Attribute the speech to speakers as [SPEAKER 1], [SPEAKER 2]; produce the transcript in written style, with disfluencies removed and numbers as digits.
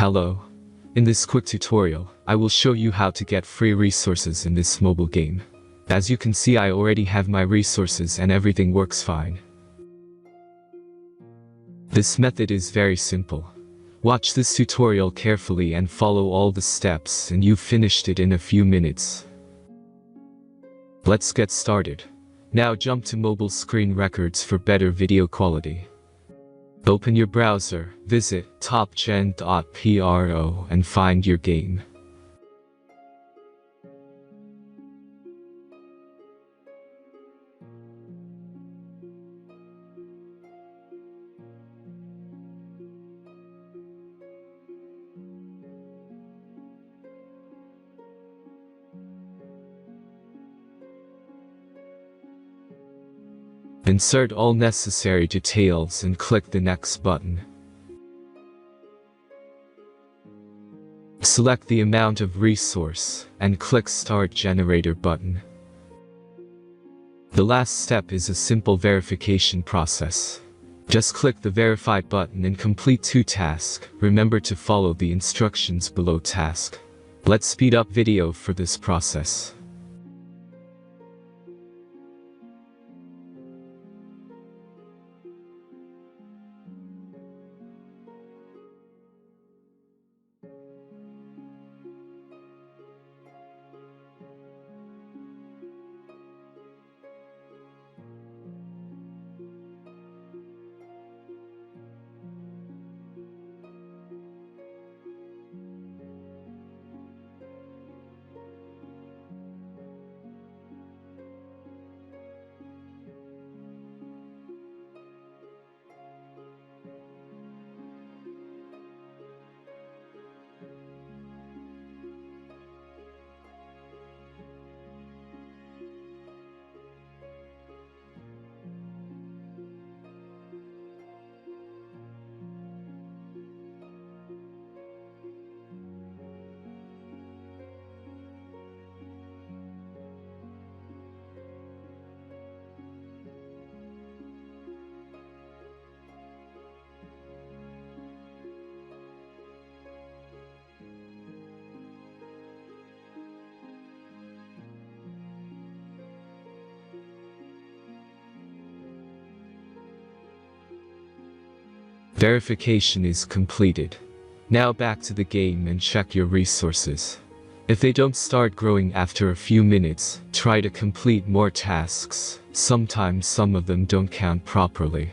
[SPEAKER 1] Hello. In this quick tutorial, I will show you how to get free resources in this mobile game. As you can see, I already have my resources and everything works fine. This method is very simple. Watch this tutorial carefully and follow all the steps and you've finished it in a few minutes. Let's get started. Now jump to mobile screen records for better video quality. Open your browser, visit topgen.pro and find your game. Insert all necessary details and click the next button. Select the amount of resource and click Start Generator button. The last step is a simple verification process. Just click the Verify button and complete 2 tasks. Remember to follow the instructions below task. Let's speed up video for this process. Verification is completed. Now back to the game and check your resources. If they don't start growing after a few minutes, try to complete more tasks. Sometimes some of them don't count properly.